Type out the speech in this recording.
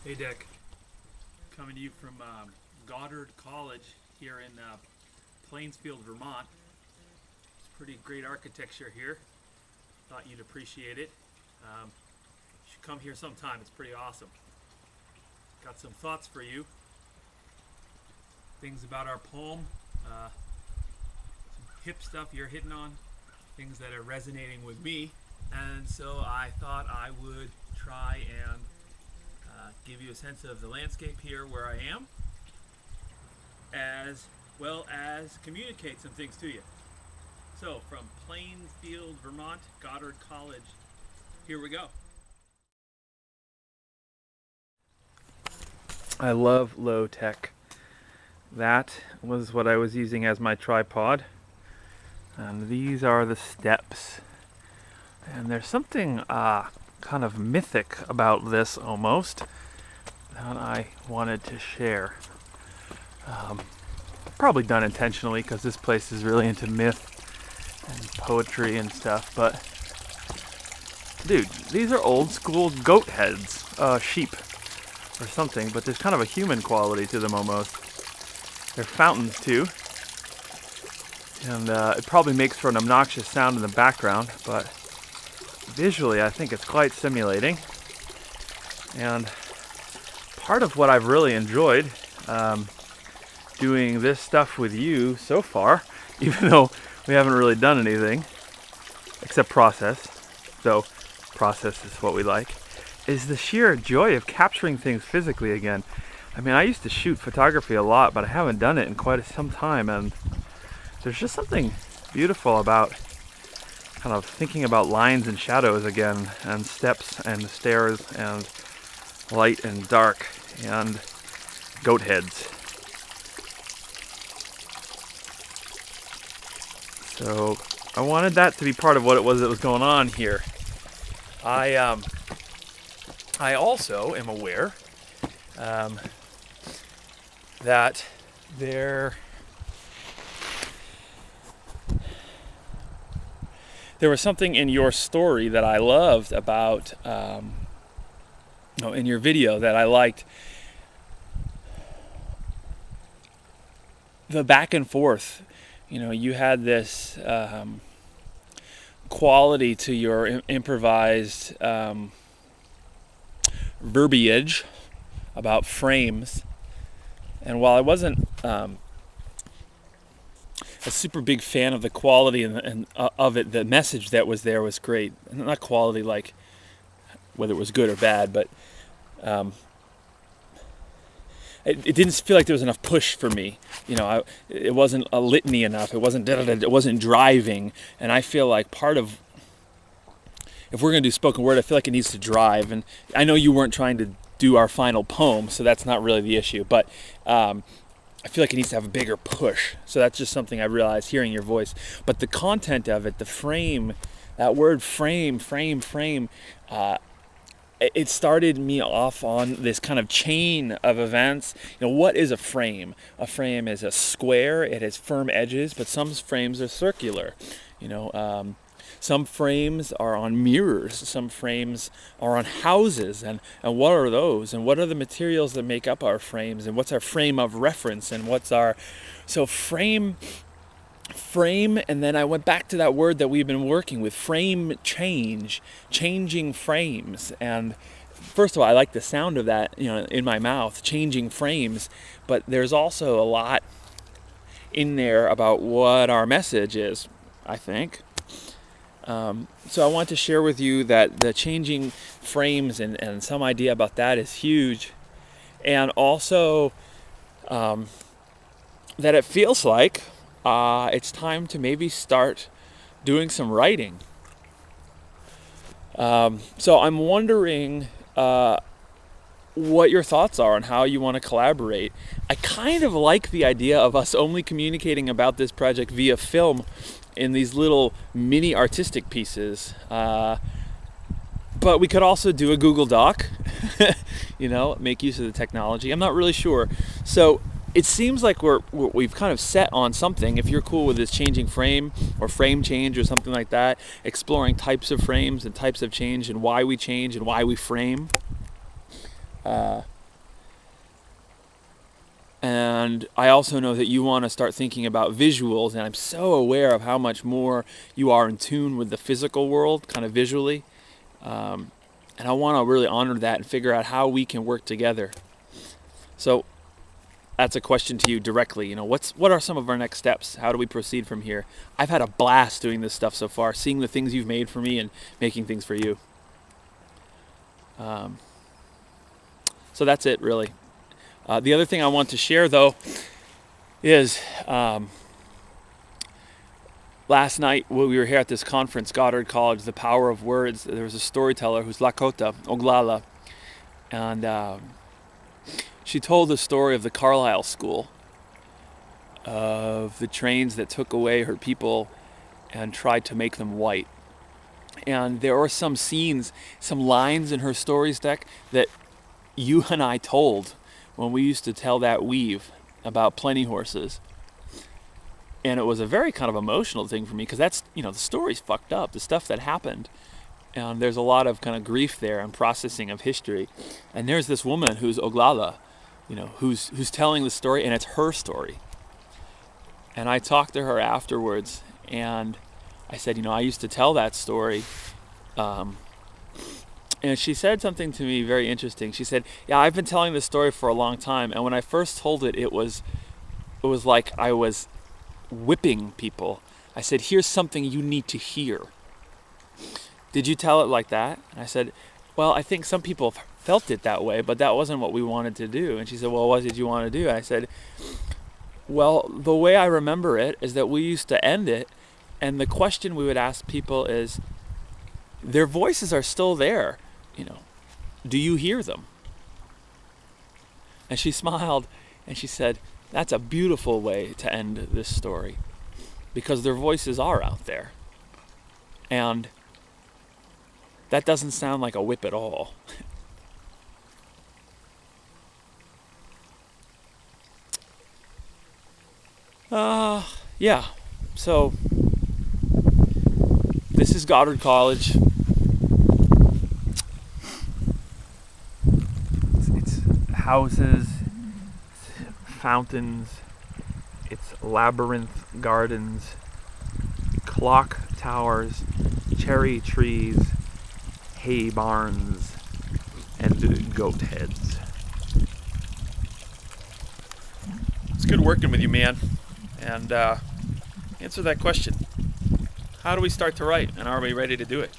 Hey Dick, coming to you from Goddard College here in Plainsfield, Vermont. It's pretty great architecture here. Thought you'd appreciate it. You should come here sometime. It's pretty awesome. Got some thoughts for you. Things about our poem. Some hip stuff you're hitting on. Things that are resonating with me. And so I thought I would try and give you a sense of the landscape here where I am, as well as communicate some things to you. So from Plainsfield, Vermont, Goddard College, here we go. I love low tech. That was what I was using as my tripod. And these are the steps. And there's something kind of mythic about this almost that I wanted to share. Probably done intentionally because this place is really into myth and poetry and stuff, but dude, these are old school goat heads, sheep or something, but there's kind of a human quality to them almost. They're fountains too, and it probably makes for an obnoxious sound in the background, but visually I think it's quite stimulating. And part of what I've really enjoyed doing this stuff with you so far, even though we haven't really done anything except process, though process is what we like, is the sheer joy of capturing things physically again. I mean, I used to shoot photography a lot, but I haven't done it in quite some time, and there's just something beautiful about kind of thinking about lines and shadows again, and steps and stairs and light and dark and goat heads. So I wanted that to be part of what it was that was going on here. I also am aware that there was something in your story that I loved about, in your video that I liked. The back and forth, you had this quality to your improvised verbiage about frames. And while I wasn't a super big fan of the quality and of it, the message that was there was great. Not quality like whether it was good or bad, but it didn't feel like there was enough push for me. It wasn't a litany enough. It wasn't it wasn't driving. And I feel like part of, if we're going to do spoken word, I feel like it needs to drive. And I know you weren't trying to do our final poem, so that's not really the issue. But I feel like it needs to have a bigger push. So that's just something I realized hearing your voice. But the content of it, the frame, that word frame, it started me off on this kind of chain of events. What is a frame? A frame is a square. It has firm edges, but some frames are circular. Some frames are on mirrors. Some frames are on houses. And what are those? And what are the materials that make up our frames? And what's our frame of reference? And what's our... So frame, and then I went back to that word that we've been working with, changing frames. And first of all, I like the sound of that, in my mouth, changing frames. But there's also a lot in there about what our message is, I think. So I want to share with you that the changing frames and some idea about that is huge. And also that it feels like it's time to maybe start doing some writing. So I'm wondering what your thoughts are on how you want to collaborate. I kind of like the idea of us only communicating about this project via film in these little mini artistic pieces. But we could also do a Google Doc, make use of the technology. I'm not really sure. So it seems like we've kind of set on something. If you're cool with this changing frame or frame change or something like that, exploring types of frames and types of change and why we change and why we frame. And I also know that you want to start thinking about visuals, and I'm so aware of how much more you are in tune with the physical world, kind of visually. And I want to really honor that and figure out how we can work together. So that's a question to you directly. What are some of our next steps? How do we proceed from here? I've had a blast doing this stuff so far, seeing the things you've made for me and making things for you. So that's it, really. The other thing I want to share, though, is last night when we were here at this conference, Goddard College, The Power of Words, there was a storyteller who's Lakota, Oglala, and she told the story of the Carlisle School, of the trains that took away her people and tried to make them white. And there were some scenes, some lines in her stories deck that you and I told when we used to tell that weave about plenty horses. And it was a very kind of emotional thing for me, because that's, the story's fucked up, the stuff that happened. And there's a lot of kind of grief there and processing of history. And there's this woman who's Oglala, who's telling the story, and it's her story. And I talked to her afterwards, and I said, I used to tell that story. And she said something to me very interesting. She said, yeah, I've been telling this story for a long time. And when I first told it, it was like I was whipping people. I said, here's something you need to hear. Did you tell it like that? And I said, well, I think some people felt it that way, but that wasn't what we wanted to do. And she said, well, what did you want to do? And I said, well, the way I remember it is that we used to end it, and the question we would ask people is, their voices are still there, do you hear them? And she smiled and she said, that's a beautiful way to end this story, because their voices are out there. And that doesn't sound like a whip at all. Yeah, so this is Goddard College. It's houses, fountains, it's labyrinth gardens, clock towers, cherry trees, hay barns, and goat heads. It's good working with you, man. And answer that question. How do we start to write, and are we ready to do it?